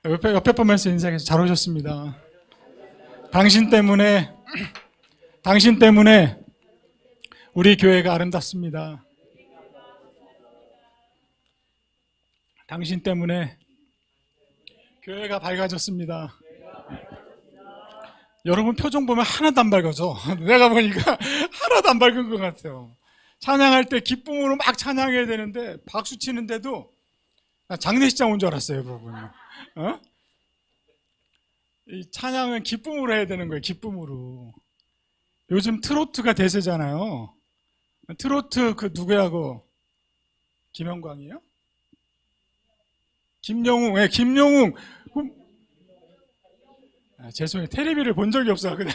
옆에 보면서 인사해서 잘 오셨습니다. 당신 때문에 우리 교회가 아름답습니다. 당신 때문에 교회가 밝아졌습니다. 여러분 표정 보면 하나도 안 밝아져. 내가 보니까 하나도 안 밝은 것 같아요. 찬양할 때 기쁨으로 막 찬양해야 되는데 박수 치는데도 장례식장 온 줄 알았어요, 여러분. 이 찬양은 기쁨으로 해야 되는 거예요, 기쁨으로. 요즘 트로트가 대세잖아요. 트로트 그 누구하고? 김영광이요? 김영웅, 예, 김영웅. 죄송해요. 테레비를 본 적이 없어. 그냥.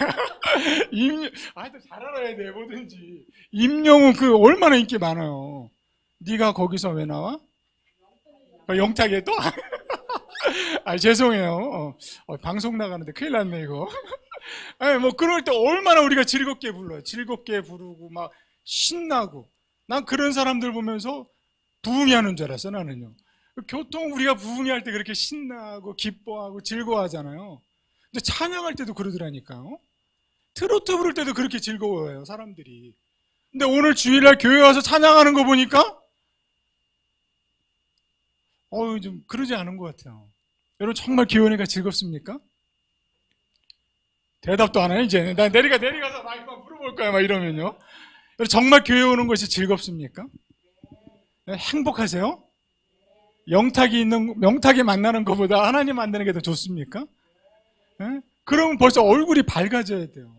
하여튼 잘 알아야 돼, 뭐든지. 임영웅 그 얼마나 인기 많아요. 네가 거기서 왜 나와? 영탁에 또? 죄송해요. 방송 나가는데 큰일 났네, 이거. 뭐, 그럴 때 얼마나 우리가 즐겁게 불러요. 즐겁게 부르고, 막, 신나고. 난 그런 사람들 보면서 부흥이 하는 줄 알았어, 나는요. 교통 우리가 부흥이 할 때 그렇게 신나고, 기뻐하고, 즐거워하잖아요. 근데 찬양할 때도 그러더라니까요. 트로트 부를 때도 그렇게 즐거워해요, 사람들이. 근데 오늘 주일날 교회 와서 찬양하는 거 보니까, 좀 그러지 않은 것 같아요. 여러분 정말 교회 오니까 즐겁습니까? 대답도 안 해요, 이제. 나 내려가서 막 물어볼 거야, 막 이러면요. 여러분 정말 교회 오는 것이 즐겁습니까? 네, 행복하세요? 명탁이 만나는 것보다 하나님 만나는 게 더 좋습니까? 네? 그러면 벌써 얼굴이 밝아져야 돼요.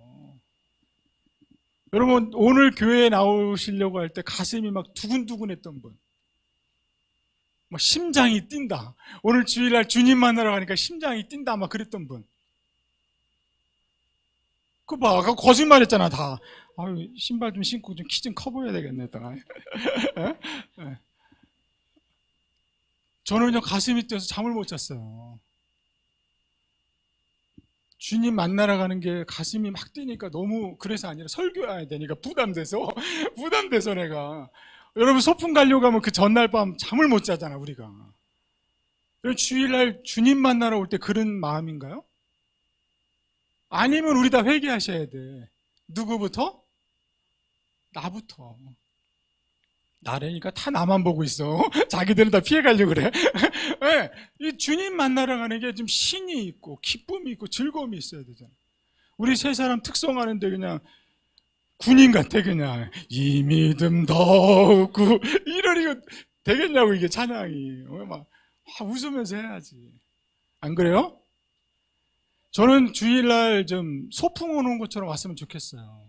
여러분, 오늘 교회에 나오시려고 할 때 가슴이 막 두근두근 했던 분. 뭐 심장이 뛴다. 오늘 주일날 주님 만나러 가니까 심장이 뛴다. 막 그랬던 분. 그거 봐. 아까 거짓말 했잖아, 다. 신발 좀 신고 좀 키 좀 커 보여야 되겠네, 다. 저는 그냥 가슴이 뛰어서 잠을 못 잤어요. 주님 만나러 가는 게 가슴이 막 뛰니까 너무, 그래서 아니라 설교해야 되니까 부담돼서 내가. 여러분 소풍 가려고 하면 그 전날 밤 잠을 못 자잖아, 우리가. 주일날 주님 만나러 올 때 그런 마음인가요? 아니면 우리 다 회개하셔야 돼. 누구부터? 나부터. 나라니까 다 나만 보고 있어. 자기들은 다 피해가려고 그래. 네, 이 주님 만나러 가는 게 좀 신이 있고 기쁨이 있고 즐거움이 있어야 되잖아. 우리 세 사람 특성하는데 그냥 군인 같아, 그냥. 이 믿음 더욱구 이러니까 되겠냐고, 이게 찬양이. 막 웃으면서 해야지. 안 그래요? 저는 주일날 좀 소풍 오는 것처럼 왔으면 좋겠어요.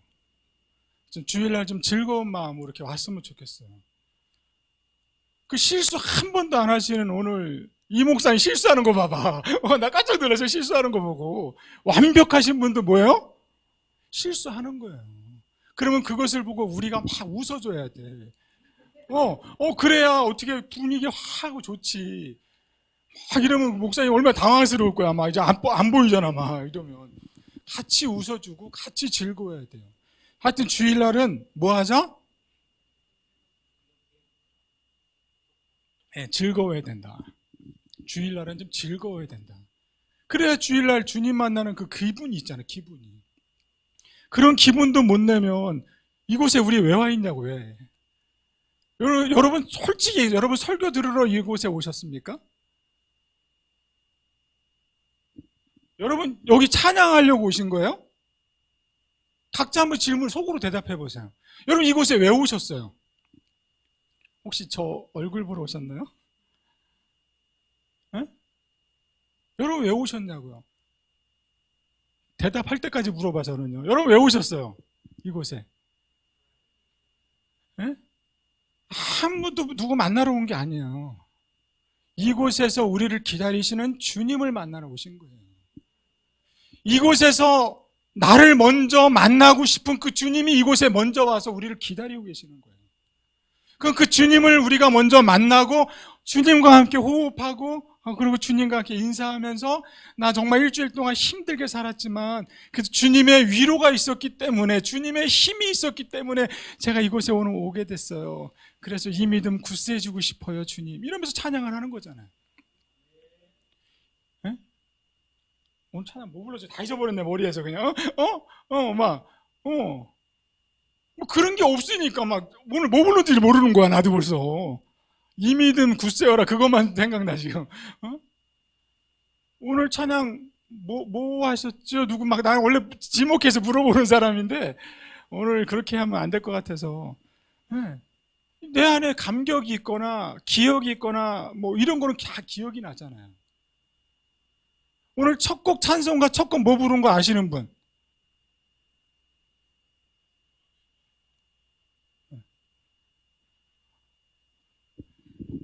좀 주일날 좀 즐거운 마음으로 이렇게 왔으면 좋겠어요. 그 실수 한 번도 안 하시는 오늘 이 목사님 실수하는 거 봐봐. 나 깜짝 놀라서 실수하는 거 보고. 완벽하신 분도 뭐예요? 실수하는 거예요. 그러면 그것을 보고 우리가 막 웃어줘야 돼. 그래야 어떻게 분위기 확 하고 좋지. 막 이러면 목사님 얼마나 당황스러울 거야. 막 이제 안 보이잖아. 막 이러면. 같이 웃어주고 같이 즐거워야 돼요. 하여튼 주일날은 뭐 하자? 네, 즐거워야 된다. 주일날은 좀 즐거워야 된다. 그래야 주일날 주님 만나는 그 기분이 있잖아, 기분이. 그런 기분도 못 내면 이곳에 우리 왜 와 있냐고, 왜. 여러분 솔직히 여러분 설교 들으러 이곳에 오셨습니까? 여러분 여기 찬양하려고 오신 거예요? 각자 한번 질문 속으로 대답해 보세요. 여러분 이곳에 왜 오셨어요? 혹시 저 얼굴 보러 오셨나요? 네? 여러분 왜 오셨냐고요? 대답할 때까지 물어봐, 저는요. 여러분 왜 오셨어요? 이곳에. 네? 아무도 누구 만나러 온 게 아니에요. 이곳에서 우리를 기다리시는 주님을 만나러 오신 거예요. 이곳에서 나를 먼저 만나고 싶은 그 주님이 이곳에 먼저 와서 우리를 기다리고 계시는 거예요. 그럼 그 주님을 우리가 먼저 만나고 주님과 함께 호흡하고 그리고 주님과 함께 인사하면서 나 정말 일주일 동안 힘들게 살았지만 그 주님의 위로가 있었기 때문에 주님의 힘이 있었기 때문에 제가 이곳에 오늘 오게 됐어요. 그래서 이 믿음 굳세해주고 싶어요, 주님. 이러면서 찬양을 하는 거잖아요. 네? 오늘 찬양 뭐 불렀지? 다 잊어버렸네, 머리에서 그냥. 뭐 그런 게 없으니까 막 오늘 뭐 불렀는지 모르는 거야, 나도 벌써. 이 믿음 굳세어라 그것만 생각나 지금. 오늘 찬양 뭐 하셨죠? 누구 막 나 원래 지목해서 물어보는 사람인데 오늘 그렇게 하면 안 될 것 같아서. 내 안에 감격이 있거나 기억이 있거나 뭐 이런 거는 다 기억이 나잖아요. 오늘 첫 곡 찬송가 첫 곡 뭐 부른 거 아시는 분?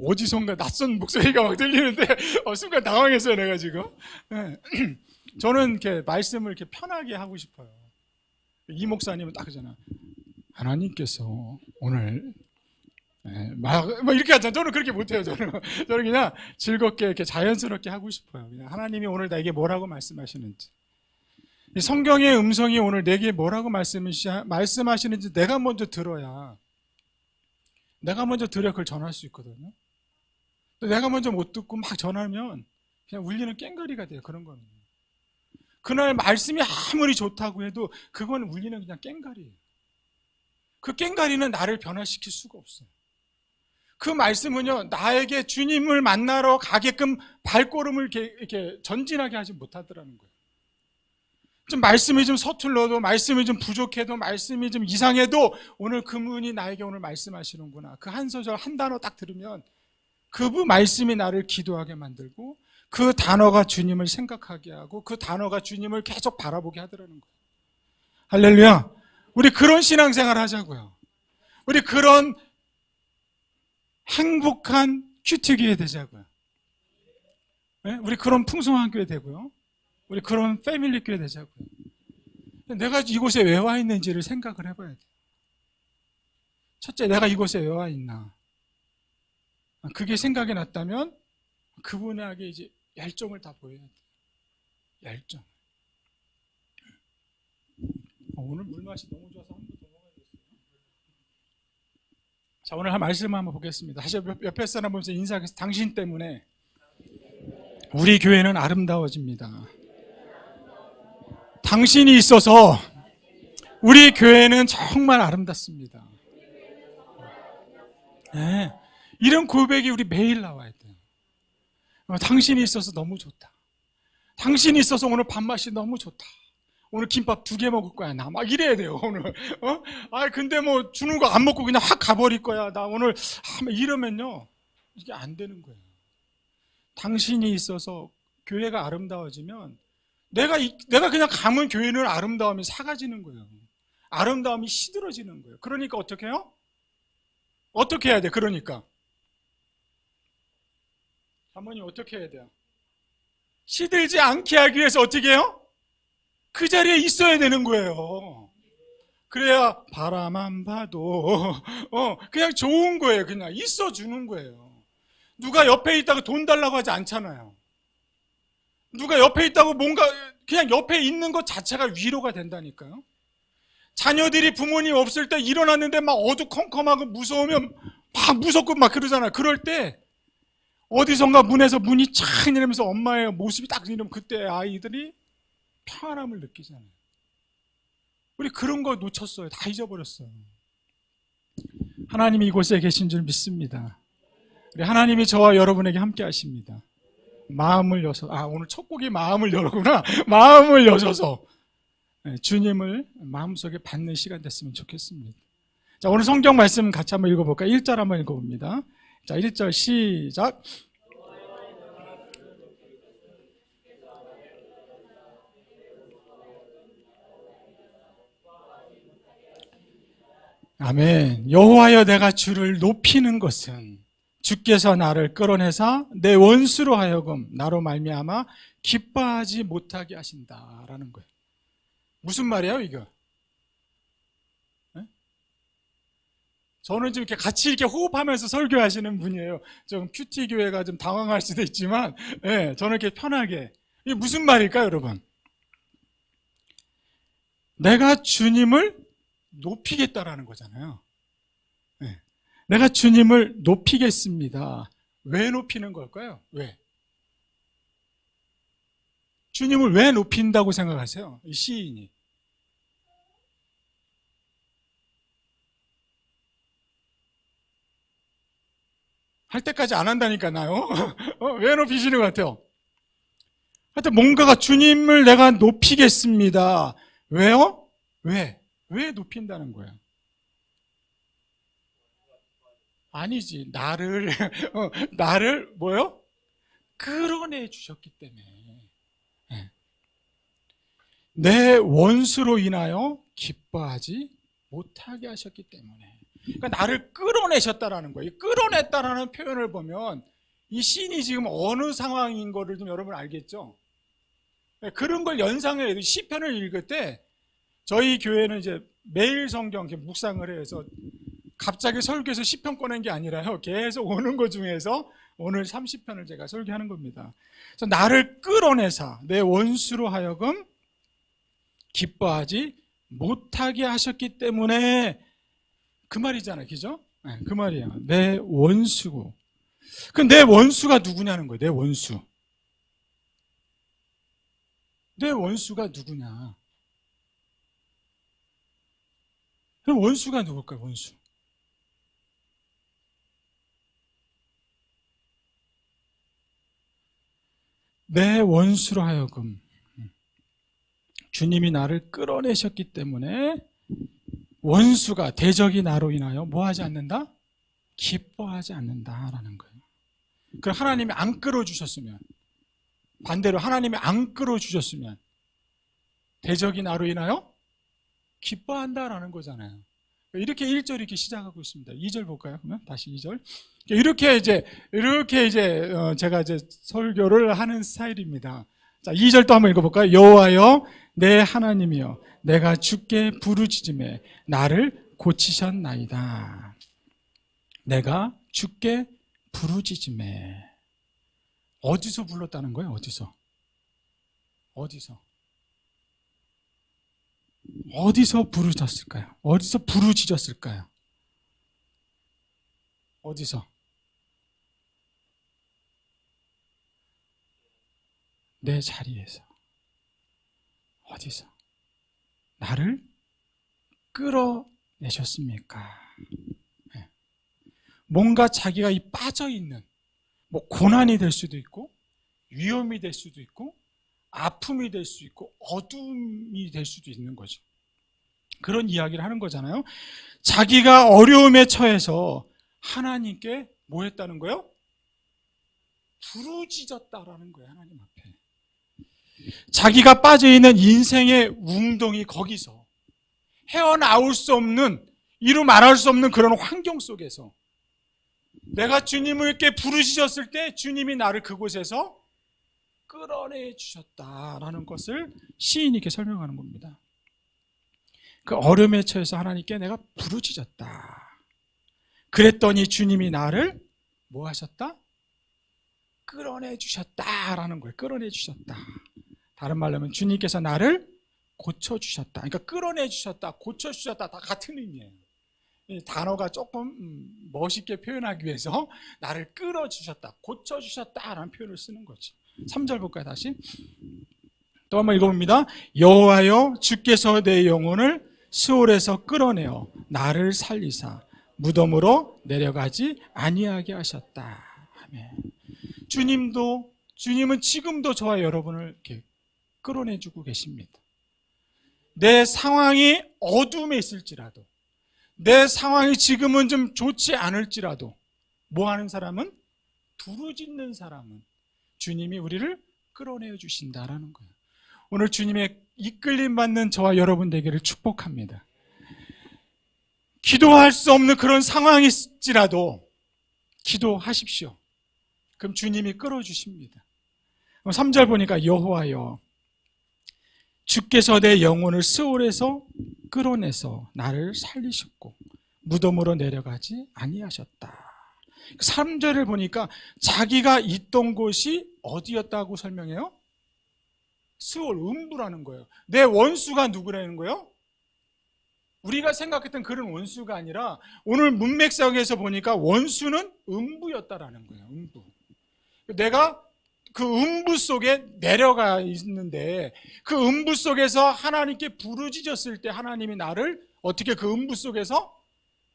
어디선가 낯선 목소리가 막 들리는데 순간 당황했어요, 내가 지금. 저는 이렇게 말씀을 이렇게 편하게 하고 싶어요. 이 목사님은 딱 그러잖아. 하나님께서 오늘 막 이렇게 하잖아. 저는 그렇게 못해요. 저는 그냥 즐겁게 이렇게 자연스럽게 하고 싶어요. 그냥 하나님이 오늘 나에게 뭐라고 말씀하시는지, 이 성경의 음성이 오늘 내게 뭐라고 말씀하시는지 내가 먼저 들어야 그걸 전할 수 있거든요. 내가 먼저 못 듣고 막 전하면 그냥 울리는 꽹과리가 돼요. 그런 거는. 그날 말씀이 아무리 좋다고 해도 그건 울리는 그냥 꽹과리예요. 그 꽹과리는 나를 변화시킬 수가 없어요. 그 말씀은요, 나에게 주님을 만나러 가게끔 발걸음을 이렇게 전진하게 하지 못하더라는 거예요. 좀 말씀이 좀 서툴러도, 말씀이 좀 부족해도, 말씀이 좀 이상해도 오늘 그분이 나에게 오늘 말씀하시는구나. 그 한 소절 한 단어 딱 들으면 그 말씀이 나를 기도하게 만들고 그 단어가 주님을 생각하게 하고 그 단어가 주님을 계속 바라보게 하더라는 거예요. 할렐루야. 우리 그런 신앙생활 하자고요. 우리 그런 행복한 큐티교회 되자고요. 네? 우리 그런 풍성한 교회 되고요. 우리 그런 패밀리 교회 되자고요. 내가 이곳에 왜 와 있는지를 생각을 해봐야 돼요. 첫째, 내가 이곳에 왜 와 있나? 그게 생각이 났다면 그분에게 이제 열정을 다 보여야 돼요. 열정. 오늘 물맛이 너무 좋아서 한 번 더 먹어야겠어요. 자, 오늘 한 말씀을 한번 보겠습니다. 다시 옆에 사람 보면서 인사하겠습니다. 당신 때문에 우리 교회는 아름다워집니다. 당신이 있어서 우리 교회는 정말 아름답습니다. 네. 이런 고백이 우리 매일 나와야 돼요. 당신이 있어서 너무 좋다. 당신이 있어서 오늘 밥맛이 너무 좋다. 오늘 김밥 2개 먹을 거야. 나 막 이래야 돼요, 오늘. 근데 뭐 주는 거 안 먹고 그냥 확 가버릴 거야. 나 오늘 이러면요. 이게 안 되는 거예요. 당신이 있어서 교회가 아름다워지면 내가 그냥 가면 교회는 아름다움이 사라지는 거예요. 아름다움이 시들어지는 거예요. 그러니까 어떻게 해요? 어떻게 해야 돼? 그러니까 사모님 어떻게 해야 돼요? 시들지 않게 하기 위해서 어떻게 해요? 그 자리에 있어야 되는 거예요. 그래야 바라만 봐도 그냥 좋은 거예요. 그냥 있어주는 거예요. 누가 옆에 있다고 돈 달라고 하지 않잖아요. 누가 옆에 있다고 뭔가 그냥 옆에 있는 것 자체가 위로가 된다니까요. 자녀들이 부모님 없을 때 일어났는데 막 어두컴컴하고 무서우면 막 무섭고 막 그러잖아요. 그럴 때 어디선가 문에서 문이 착 이러면서 엄마의 모습이 딱 이러면 그때 아이들이 평안함을 느끼잖아요. 우리 그런 거 놓쳤어요. 다 잊어버렸어요. 하나님이 이곳에 계신 줄 믿습니다. 우리 하나님이 저와 여러분에게 함께 하십니다. 마음을 여서, 오늘 첫 곡이 마음을 열어구나. 마음을 여셔서 주님을 마음속에 받는 시간 됐으면 좋겠습니다. 자, 오늘 성경 말씀 같이 한번 읽어볼까요? 1절 한번 읽어봅니다. 자, 1절 시작. 아멘. 여호와여, 내가 주를 높이는 것은 주께서 나를 끌어내사 내 원수로 하여금 나로 말미암아 기뻐하지 못하게 하신다라는 거예요. 무슨 말이에요, 이거? 네? 저는 좀 이렇게 같이 이렇게 호흡하면서 설교하시는 분이에요. 좀 큐티 교회가 좀 당황할 수도 있지만, 네, 저는 이렇게 편하게. 이게 무슨 말일까요, 여러분? 내가 주님을 높이겠다라는 거잖아요. 네. 내가 주님을 높이겠습니다. 왜 높이는 걸까요? 왜? 주님을 왜 높인다고 생각하세요? 이 시인이. 할 때까지 안 한다니까, 나요. 왜 높이시는 것 같아요? 하여튼 뭔가가 주님을 내가 높이겠습니다. 왜요? 왜 높인다는 거야? 아니지. 나를 뭐요? 끌어내 주셨기 때문에. 내 원수로 인하여 기뻐하지 못하게 하셨기 때문에. 그러니까 나를 끌어내셨다라는 거예요. 끌어냈다라는 표현을 보면 이 시인이 지금 어느 상황인 거를 좀 여러분 알겠죠? 그런 걸 연상해요. 시편을 읽을 때 저희 교회는 이제 매일 성경 묵상을 해서 갑자기 설교에서 시편 꺼낸 게 아니라요. 계속 오는 것 중에서 오늘 30편을 제가 설교하는 겁니다. 그래서 나를 끌어내사 내 원수로 하여금 기뻐하지 못하게 하셨기 때문에 그 말이잖아요. 그죠? 네, 그 말이에요. 내 원수고. 그럼 내 원수가 누구냐는 거예요. 내 원수. 내 원수가 누구냐? 그럼 원수가 누굴까요? 원수. 내 원수로 하여금 주님이 나를 끌어내셨기 때문에 원수가 대적이 나로 인하여 뭐하지 않는다? 기뻐하지 않는다라는 거예요. 그럼 하나님이 안 끌어주셨으면, 반대로 하나님이 안 끌어주셨으면 대적이 나로 인하여 기뻐한다라는 거잖아요. 이렇게 1절 이렇게 시작하고 있습니다. 2절 볼까요? 그러면 다시 2절. 이렇게 이제 제가 이제 설교를 하는 스타일입니다. 자, 2절 또 한번 읽어볼까요? 여호와여 내 하나님이여 내가 주께 부르짖음에 나를 고치셨나이다. 내가 주께 부르짖음에. 어디서 불렀다는 거예요? 어디서 부르짖었을까요? 어디서 부르짖었을까요? 어디서? 내 자리에서. 어디서? 나를 끌어내셨습니까? 네. 뭔가 자기가 이 빠져있는 뭐 고난이 될 수도 있고 위험이 될 수도 있고 아픔이 될 수 있고 어둠이 될 수도 있는 거죠. 그런 이야기를 하는 거잖아요. 자기가 어려움에 처해서 하나님께 뭐 했다는 거예요? 부르짖었다라는 거예요. 하나님 앞에. 자기가 빠져있는 인생의 웅덩이 거기서 헤어나올 수 없는, 이루 말할 수 없는 그런 환경 속에서 내가 주님을 이렇게 부르짖었을 때 주님이 나를 그곳에서 끌어내 주셨다라는 것을 시인이 이렇게 설명하는 겁니다. 그 얼음에 처해서 하나님께 내가 부르짖었다. 그랬더니 주님이 나를 뭐 하셨다? 끌어내 주셨다라는 거예요. 끌어내 주셨다. 다른 말로 하면 주님께서 나를 고쳐주셨다. 그러니까 끌어내 주셨다, 고쳐주셨다 다 같은 의미예요. 이 단어가 조금 멋있게 표현하기 위해서 나를 끌어주셨다, 고쳐주셨다라는 표현을 쓰는 거죠. 3절 볼까요? 다시 또 한번 읽어봅니다. 여호와여 주께서 내 영혼을 스올에서 끌어내어 나를 살리사 무덤으로 내려가지 아니하게 하셨다. 아멘. 주님은 지금도 저와 여러분을 이렇게 끌어내주고 계십니다. 내 상황이 어둠에 있을지라도, 내 상황이 지금은 좀 좋지 않을지라도 뭐 하는 사람은? 부르짖는 사람은 주님이 우리를 끌어내어 주신다라는 거예요. 오늘 주님의 이끌림 받는 저와 여러분 되기를 축복합니다. 기도할 수 없는 그런 상황이 있을지라도 기도하십시오. 그럼 주님이 끌어주십니다. 3절 보니까 여호와여 주께서 내 영혼을 스올에서 끌어내서 나를 살리셨고 무덤으로 내려가지 아니하셨다. 3절을 보니까 자기가 있던 곳이 어디였다고 설명해요? 스올, 음부라는 거예요. 내 원수가 누구라는 거예요? 우리가 생각했던 그런 원수가 아니라 오늘 문맥상에서 보니까 원수는 음부였다라는 거예요. 음부. 내가 그 음부 속에 내려가 있는데 그 음부 속에서 하나님께 부르짖었을 때 하나님이 나를 어떻게 그 음부 속에서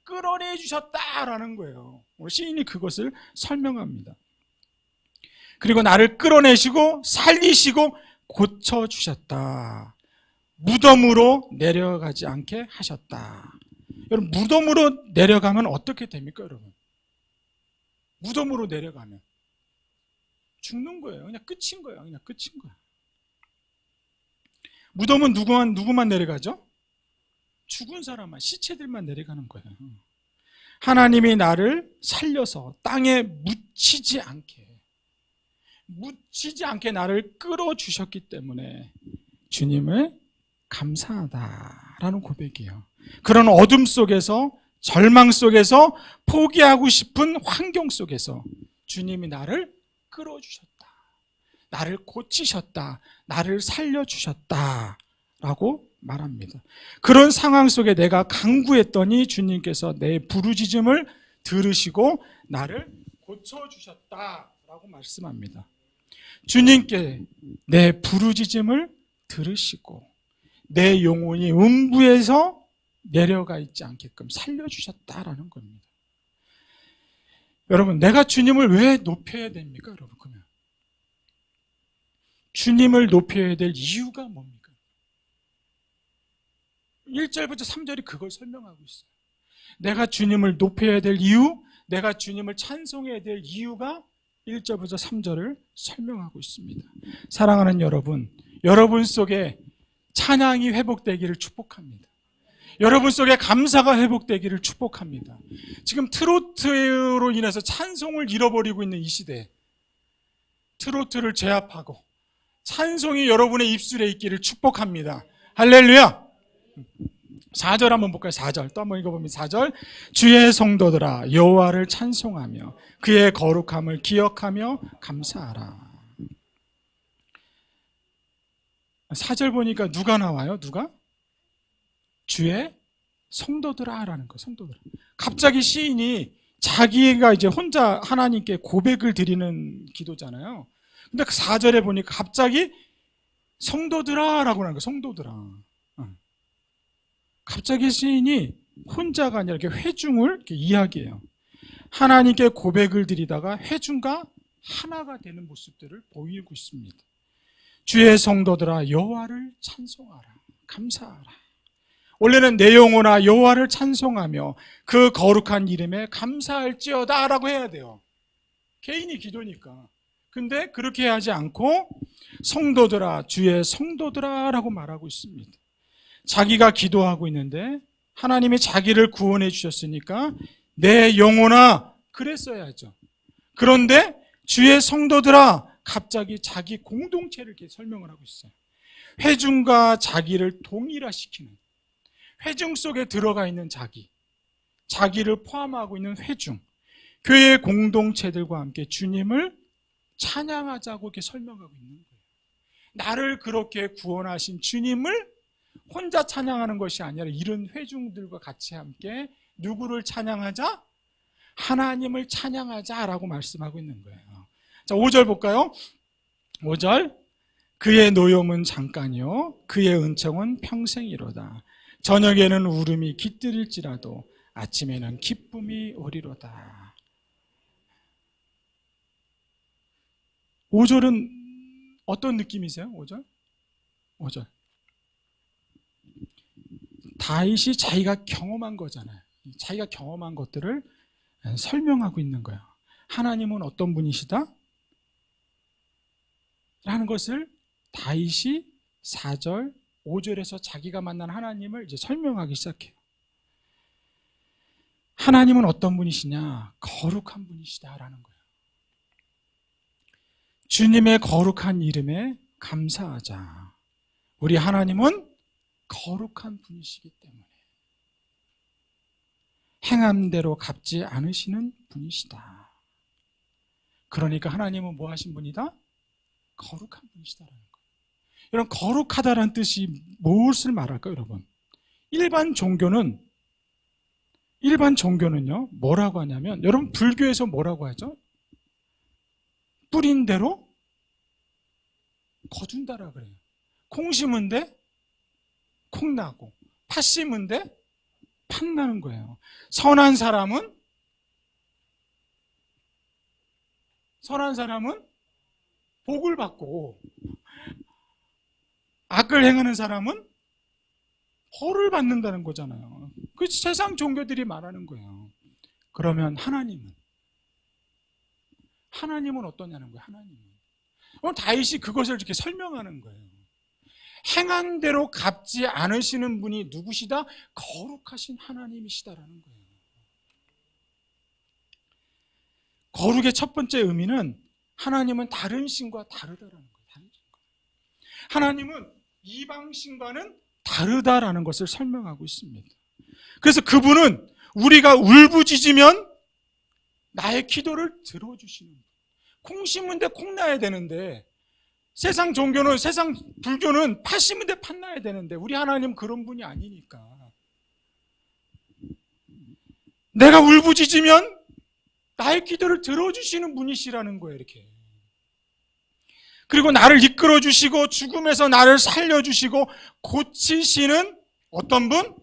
끌어내 주셨다라는 거예요. 오늘 시인이 그것을 설명합니다. 그리고 나를 끌어내시고 살리시고 고쳐주셨다. 무덤으로 내려가지 않게 하셨다. 여러분, 무덤으로 내려가면 어떻게 됩니까, 여러분? 무덤으로 내려가면 죽는 거예요. 그냥 끝인 거예요. 그냥 끝인 거야. 무덤은 누구만 내려가죠? 죽은 사람만, 시체들만 내려가는 거예요. 하나님이 나를 살려서 땅에 묻히지 않게 나를 끌어주셨기 때문에 주님을 감사하다라는 고백이에요. 그런 어둠 속에서, 절망 속에서, 포기하고 싶은 환경 속에서 주님이 나를 끌어주셨다. 나를 고치셨다. 나를 살려주셨다라고 말합니다. 그런 상황 속에 내가 간구했더니 주님께서 내 부르짖음을 들으시고 나를 고쳐주셨다라고 말씀합니다. 주님께 내 부르짖음을 들으시고 내 영혼이 음부에서 내려가 있지 않게끔 살려주셨다라는 겁니다. 여러분, 내가 주님을 왜 높여야 됩니까? 여러분, 그러면 주님을 높여야 될 이유가 뭡니까? 1절부터 3절이 그걸 설명하고 있어요. 내가 주님을 높여야 될 이유, 내가 주님을 찬송해야 될 이유가 1절부터 3절을 설명하고 있습니다. 사랑하는 여러분, 여러분 속에 찬양이 회복되기를 축복합니다. 여러분 속에 감사가 회복되기를 축복합니다. 지금 트로트로 인해서 찬송을 잃어버리고 있는 이 시대에 트로트를 제압하고 찬송이 여러분의 입술에 있기를 축복합니다. 할렐루야. 4절 한번 볼까요? 4절 또 한번 읽어보면 4절 주의 성도들아 여호와를 찬송하며 그의 거룩함을 기억하며 감사하라. 4절 보니까 누가 나와요? 누가? 주의 성도들아라는 거. 성도들아. 갑자기 시인이 자기가 이제 혼자 하나님께 고백을 드리는 기도잖아요. 근데 그 4절에 보니까 갑자기 성도들아라고 하는 거예요. 성도들아. 갑자기 시인이 혼자가 아니라 이렇게 회중을 이렇게 이야기해요. 하나님께 고백을 드리다가 회중과 하나가 되는 모습들을 보이고 있습니다. 주의 성도들아 여호와를 찬송하라. 감사하라. 원래는 내 영혼아 여호와를 찬송하며 그 거룩한 이름에 감사할지어다 라고 해야 돼요. 개인이 기도니까. 근데 그렇게 하지 않고 성도들아 주의 성도들아 라고 말하고 있습니다. 자기가 기도하고 있는데 하나님이 자기를 구원해 주셨으니까 내 영혼아 그랬어야죠. 그런데 주의 성도들아 갑자기 자기 공동체를 이렇게 설명을 하고 있어요. 회중과 자기를 동일화시키는, 회중 속에 들어가 있는 자기를 포함하고 있는 회중, 교회 공동체들과 함께 주님을 찬양하자고 이렇게 설명하고 있는 거예요. 나를 그렇게 구원하신 주님을 혼자 찬양하는 것이 아니라 이런 회중들과 같이 함께 누구를 찬양하자? 하나님을 찬양하자라고 말씀하고 있는 거예요. 자, 5절 볼까요? 5절 그의 노염은 잠깐이요 그의 은총은 평생이로다. 저녁에는 울음이 깃들일지라도 아침에는 기쁨이 오리로다. 5절은 어떤 느낌이세요? 5절 다윗이 자기가 경험한 거잖아요. 자기가 경험한 것들을 설명하고 있는 거예요. 하나님은 어떤 분이시다? 라는 것을 다윗이 4절, 5절에서 자기가 만난 하나님을 이제 설명하기 시작해요. 하나님은 어떤 분이시냐? 거룩한 분이시다라는 거예요. 주님의 거룩한 이름에 감사하자. 우리 하나님은 거룩한 분이시기 때문에 행함대로 갚지 않으시는 분이시다. 그러니까 하나님은 뭐 하신 분이다? 거룩한 분이시다라는 거예요. 여러분, 거룩하다라는 뜻이 무엇을 말할까요, 여러분? 일반 종교는요 뭐라고 하냐면, 여러분 불교에서 뭐라고 하죠? 뿌린 대로 거둔다라 그래요. 콩 심은데 콩 나고, 팥 심은데 팥 나는 거예요. 선한 사람은 복을 받고, 악을 행하는 사람은 벌을 받는다는 거잖아요. 그 세상 종교들이 말하는 거예요. 그러면 하나님은 어떠냐는 거예요. 하나님은 다윗이 그것을 이렇게 설명하는 거예요. 행한 대로 갚지 않으시는 분이 누구시다? 거룩하신 하나님이시다라는 거예요. 거룩의 첫 번째 의미는 하나님은 다른 신과 다르다라는 거예요. 다른 신과. 하나님은 이방 신과는 다르다라는 것을 설명하고 있습니다. 그래서 그분은 우리가 울부짖으면 나의 기도를 들어주시는 분. 콩 심은데 콩 나야 되는데, 세상 종교는, 세상 불교는 팥 심은데 팥 나야 되는데, 우리 하나님 그런 분이 아니니까. 내가 울부짖으면 나의 기도를 들어주시는 분이시라는 거예요, 이렇게. 그리고 나를 이끌어주시고 죽음에서 나를 살려주시고 고치시는 어떤 분?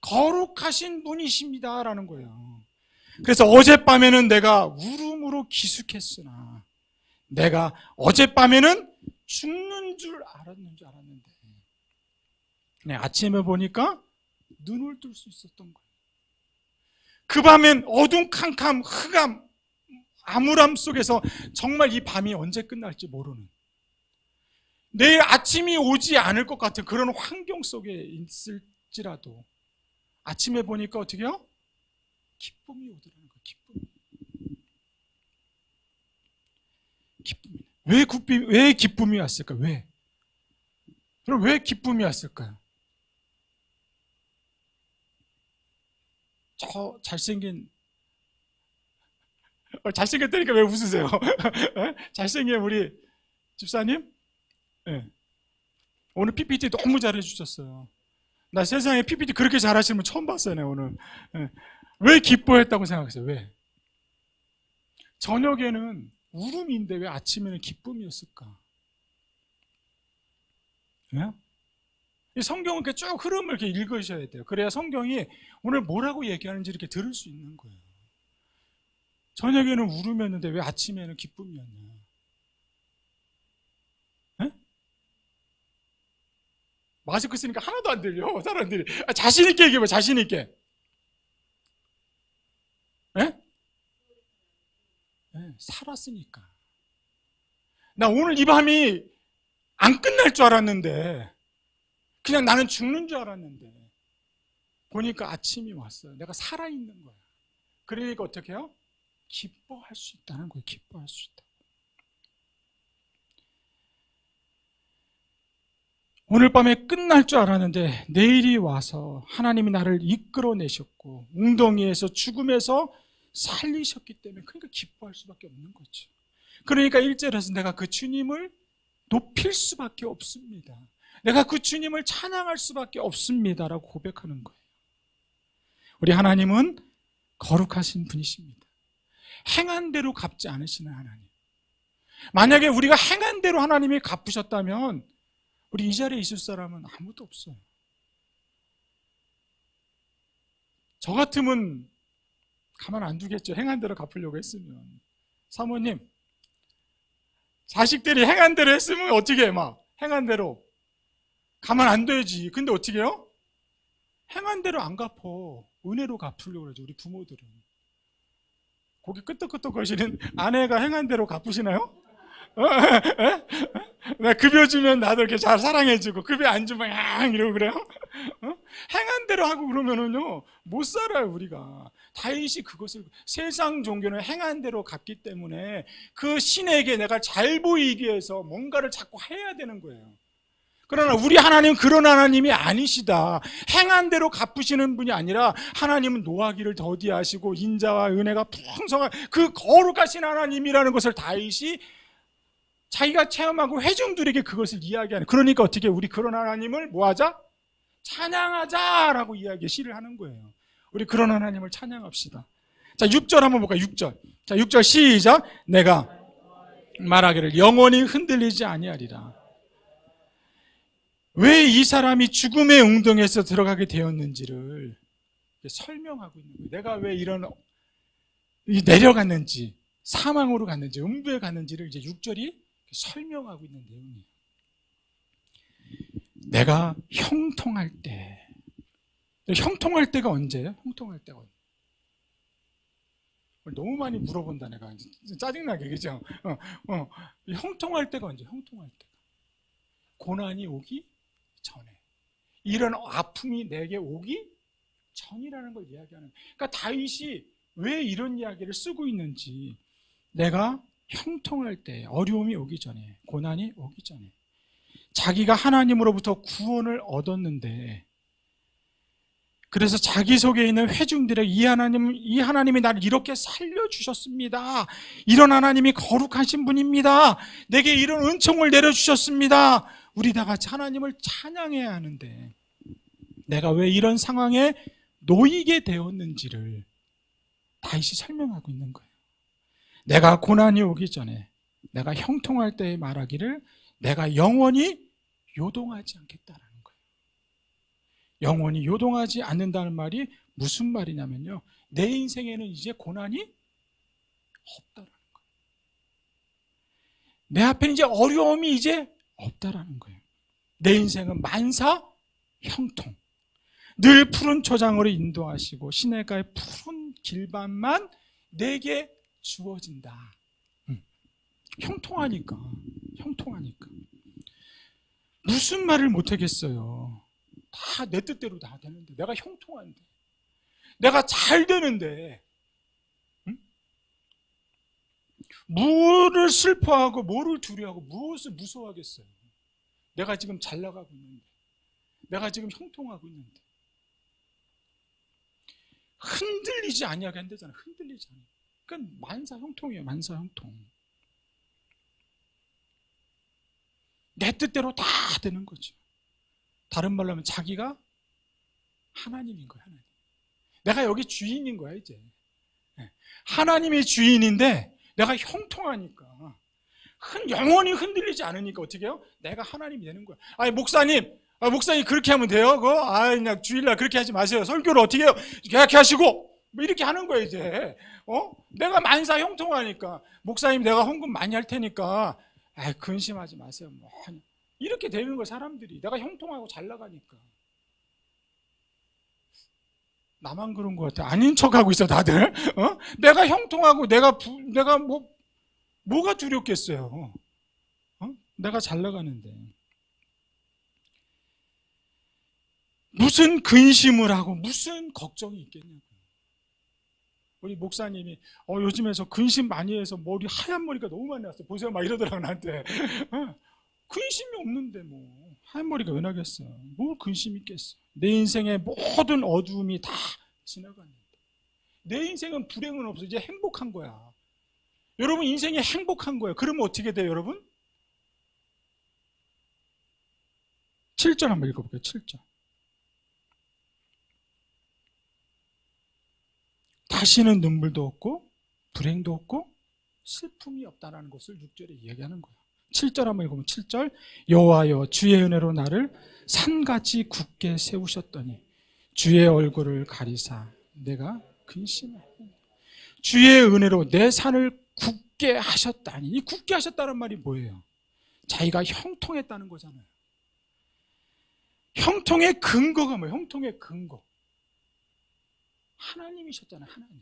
거룩하신 분이십니다라는 거예요. 그래서 어젯밤에는 내가 울음으로 기숙했으나 내가 어젯밤에는 죽는 줄 알았는데 아침에 보니까 눈을 뜰 수 있었던 거예요. 그 밤엔 어둠캄캄 흑암 암울함 속에서 정말 이 밤이 언제 끝날지 모르는, 내일 아침이 오지 않을 것 같은 그런 환경 속에 있을지라도 아침에 보니까 어떻게 해요? 기쁨이 오더라는 거예요. 기쁨이. 왜 기쁨이 왔을까? 그럼 왜 기쁨이 왔을까요? 저 잘생겼다니까 왜 웃으세요? 잘생긴 우리 집사님? 네. 오늘 PPT 너무 잘해주셨어요. 나 세상에 PPT 그렇게 잘하시는 분 처음 봤어요, 오늘. 네. 왜 기뻐했다고 생각했어요? 왜? 저녁에는 울음인데 왜 아침에는 기쁨이었을까? 네? 이 성경은 이렇게 쭉 흐름을 이렇게 읽으셔야 돼요. 그래야 성경이 오늘 뭐라고 얘기하는지 이렇게 들을 수 있는 거예요. 저녁에는 울음이었는데 왜 아침에는 기쁨이었냐? 네? 마스크 쓰니까 하나도 안 들려, 사람들이. 자신있게 얘기해봐, 자신있게. 네? 네, 살았으니까. 나 오늘 이 밤이 안 끝날 줄 알았는데, 그냥 나는 죽는 줄 알았는데, 보니까 아침이 왔어요. 내가 살아있는 거야. 그러니까 어떻게 해요? 기뻐할 수 있다는 거예요. 기뻐할 수 있다. 오늘 밤에 끝날 줄 알았는데 내일이 와서 하나님이 나를 이끌어내셨고 웅덩이에서 죽음에서 살리셨기 때문에, 그러니까 기뻐할 수밖에 없는 거죠. 그러니까 1절에서 내가 그 주님을 높일 수밖에 없습니다. 내가 그 주님을 찬양할 수밖에 없습니다라고 고백하는 거예요. 우리 하나님은 거룩하신 분이십니다. 행한 대로 갚지 않으시는 하나님. 만약에 우리가 행한 대로 하나님이 갚으셨다면 우리 이 자리에 있을 사람은 아무도 없어요. 저 같으면 가만 안 두겠죠. 행한 대로 갚으려고 했으면. 사모님, 자식들이 행한 대로 했으면 어떻게 해? 막 행한 대로 가만 안 둬야지. 근데 어떻게 해요? 행한 대로 안 갚어. 은혜로 갚으려고 그러죠, 우리 부모들은. 고개 끄덕끄덕 거리시는 아내가 행한 대로 갚으시나요? 나 급여 주면 나도 이렇게 잘 사랑해주고, 급여 안 주면 이러고 그래요? 행한 대로 하고 그러면은요, 못 살아요, 우리가. 다윗이 그것을, 세상 종교는 행한 대로 갚기 때문에 그 신에게 내가 잘 보이기 위해서 뭔가를 자꾸 해야 되는 거예요. 그러나 우리 하나님은 그런 하나님이 아니시다. 행한 대로 갚으시는 분이 아니라 하나님은 노하기를 더디하시고 인자와 은혜가 풍성한 그 거룩하신 하나님이라는 것을 다윗이 자기가 체험하고 회중들에게 그것을 이야기하는. 그러니까 어떻게 우리 그런 하나님을 뭐하자? 찬양하자라고 시를 하는 거예요. 우리 그런 하나님을 찬양합시다. 자, 6절 한번 볼까요? 6절. 자, 6절 시작. 내가 말하기를 영원히 흔들리지 아니하리라. 왜 이 사람이 죽음의 웅덩이에서 들어가게 되었는지를 설명하고 있는 거예요. 내가 왜 내려갔는지, 사망으로 갔는지, 음부에 갔는지를 이제 6절이 설명하고 있는 내용이에요. 내가 형통할 때, 형통할 때가 언제예요? 형통할 때가 언제? 너무 많이 물어본다 내가. 짜증나게, 그죠? 형통할 때가 언제? 형통할 때가 고난이 오기 전에, 이런 아픔이 내게 오기 전이라는 걸 이야기하는 거예요. 그러니까 다윗이 왜 이런 이야기를 쓰고 있는지, 내가 형통할 때, 어려움이 오기 전에, 고난이 오기 전에, 자기가 하나님으로부터 구원을 얻었는데, 그래서 자기 속에 있는 회중들에게 이 하나님이 나를 이렇게 살려주셨습니다. 이런 하나님이 거룩하신 분입니다. 내게 이런 은총을 내려주셨습니다. 우리 다 같이 하나님을 찬양해야 하는데, 내가 왜 이런 상황에 놓이게 되었는지를 다윗이 설명하고 있는 거예요. 내가 고난이 오기 전에, 내가 형통할 때에 말하기를 내가 영원히 요동하지 않겠다라는 거예요. 영원히 요동하지 않는다는 말이 무슨 말이냐면요, 내 인생에는 이제 고난이 없다라는 거예요. 내 앞에는 이제 어려움이 이제 없다라는 거예요. 내 인생은 만사 형통, 늘 푸른 초장으로 인도하시고 시냇가의 푸른 길반만 내게 주어진다. 형통하니까. 무슨 말을 못하겠어요. 다 내 뜻대로 다 되는데, 내가 형통한데, 내가 잘 되는데, 뭐를 슬퍼하고 뭐를 두려워하고 무엇을 무서워하겠어요. 내가 지금 잘 나가고 있는데, 내가 지금 형통하고 있는데, 흔들리지 아니하게 한다잖아. 흔들리지 않아. 그러니까 만사형통이에요. 만사형통. 내 뜻대로 다 되는 거죠. 다른 말로 하면 자기가 하나님인 거야. 하나님. 내가 여기 주인인 거야 이제. 하나님이 주인인데 내가 형통하니까, 영원히 흔들리지 않으니까 어떻게 해요? 내가 하나님이 되는 거야. 아니 목사님 그렇게 하면 돼요? 그냥 주일날 그렇게 하지 마세요. 설교를 어떻게 해요? 그렇게 하시고 뭐 이렇게 하는 거야 이제. 내가 만사 형통하니까, 목사님 내가 헌금 많이 할 테니까 근심하지 마세요. 뭐 이렇게 되는 거야 사람들이. 내가 형통하고 잘 나가니까. 나만 그런 것 같아. 아닌 척하고 있어 다들. 내가 형통하고 내가 뭐가 두렵겠어요. 내가 잘 나가는데 무슨 근심을 하고 무슨 걱정이 있겠냐고. 우리 목사님이 요즘에 저 근심 많이 해서 하얀 머리가 너무 많이 났어요. 보세요 막 이러더라고 나한테. 근심이 없는데 뭐 하얀 머리가 왜 나겠어. 뭘 근심이 있겠어. 내 인생의 모든 어두움이 다 지나가는데, 내 인생은 불행은 없어. 이제 행복한 거야. 여러분 인생이 행복한 거예요. 그러면 어떻게 돼요 여러분? 7절 한번 읽어볼게요. 7절. 다시는 눈물도 없고 불행도 없고 슬픔이 없다는 것을 6절에 이야기하는 거예요. 7절 한번 읽으면 7절. 여호와여 주의 은혜로 나를 산같이 굳게 세우셨더니 주의 얼굴을 가리사 내가 근심하였노라. 주의 은혜로 내 산을 굳게 하셨다니. 이 굳게 하셨다는 말이 뭐예요? 자기가 형통했다는 거잖아요. 형통의 근거가 뭐예요? 형통의 근거 하나님이셨잖아요. 하나님.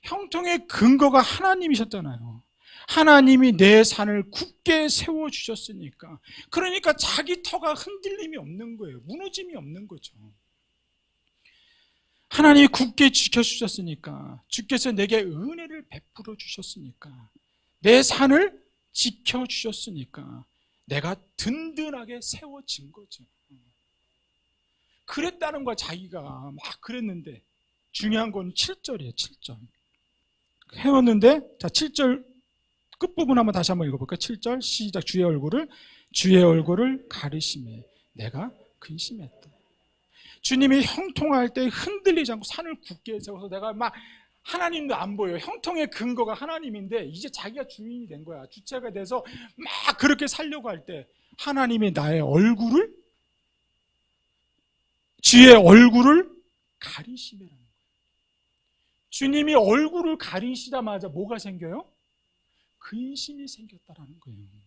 형통의 근거가 하나님이셨잖아요. 하나님이 내 산을 굳게 세워주셨으니까, 그러니까 자기 터가 흔들림이 없는 거예요. 무너짐이 없는 거죠. 하나님이 굳게 지켜주셨으니까, 주께서 내게 은혜를 베풀어 주셨으니까, 내 산을 지켜주셨으니까 내가 든든하게 세워진 거죠. 그랬다는 거야. 자기가 막 그랬는데, 중요한 건 7절이에요. 7절 해왔는데, 자 7절 끝부분 한번 다시 한번 읽어볼까요? 7절 시작. 주의 얼굴을 가리심에 내가 근심했다. 주님이 형통할 때 흔들리지 않고 산을 굳게 세워서 내가 막 하나님도 안 보여. 형통의 근거가 하나님인데 이제 자기가 주인이 된 거야. 주체가 돼서 막 그렇게 살려고 할 때 하나님이 나의 얼굴을, 주의 얼굴을 가리시라는 거예요. 주님이 얼굴을 가리시자마자 뭐가 생겨요? 근심이 생겼다라는 거예요.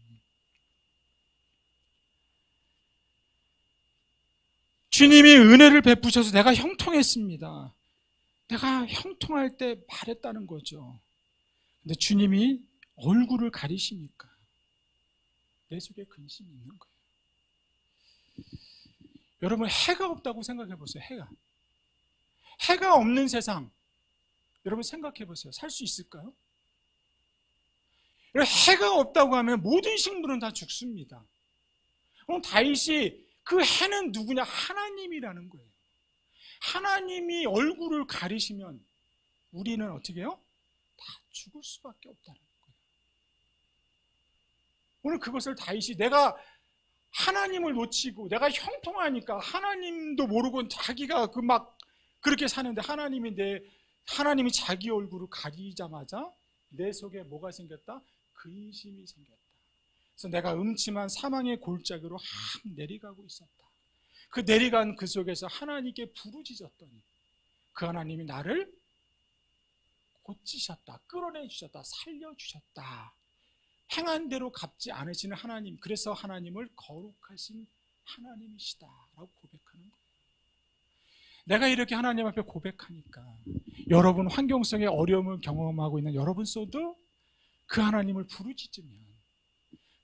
주님이 은혜를 베푸셔서 내가 형통했습니다. 내가 형통할 때 말했다는 거죠. 근데 주님이 얼굴을 가리시니까 내 속에 근심이 있는 거예요. 여러분, 해가 없다고 생각해 보세요. 해가 없는 세상, 여러분 생각해 보세요. 살 수 있을까요? 해가 없다고 하면 모든 식물은 다 죽습니다. 그럼 다윗이 그 해는 누구냐? 하나님이라는 거예요. 하나님이 얼굴을 가리시면 우리는 어떻게 해요? 다 죽을 수밖에 없다는 거예요. 오늘 그것을 다윗이 내가 하나님을 놓치고 내가 형통하니까 하나님도 모르고 자기가 그렇게 사는데 하나님이 자기 얼굴을 가리자마자 내 속에 뭐가 생겼다? 근심이 생겼다. 그래서 내가 음침한 사망의 골짜기로 내려가고 있었다. 그 내려간 그 속에서 하나님께 부르짖었더니 그 하나님이 나를 고치셨다, 끌어내주셨다, 살려주셨다. 행한 대로 갚지 않으시는 하나님, 그래서 하나님을 거룩하신 하나님이시다 라고 고백하는 거예요. 내가 이렇게 하나님 앞에 고백하니까 여러분 환경 속에 어려움을 경험하고 있는 여러분 속도 그 하나님을 부르짖으면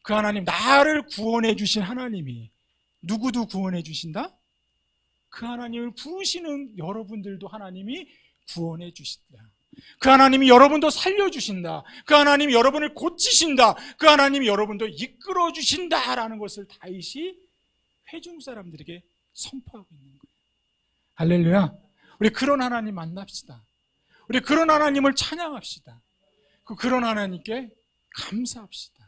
그 하나님, 나를 구원해 주신 하나님이 누구도 구원해 주신다? 그 하나님을 부르시는 여러분들도 하나님이 구원해 주신다. 그 하나님이 여러분도 살려주신다. 그 하나님이 여러분을 고치신다. 그 하나님이 여러분도 이끌어 주신다라는 것을 다윗이 회중 사람들에게 선포하고 있는 거예요. 할렐루야. 우리 그런 하나님 만납시다. 우리 그런 하나님을 찬양합시다. 그런 하나님께 감사합시다.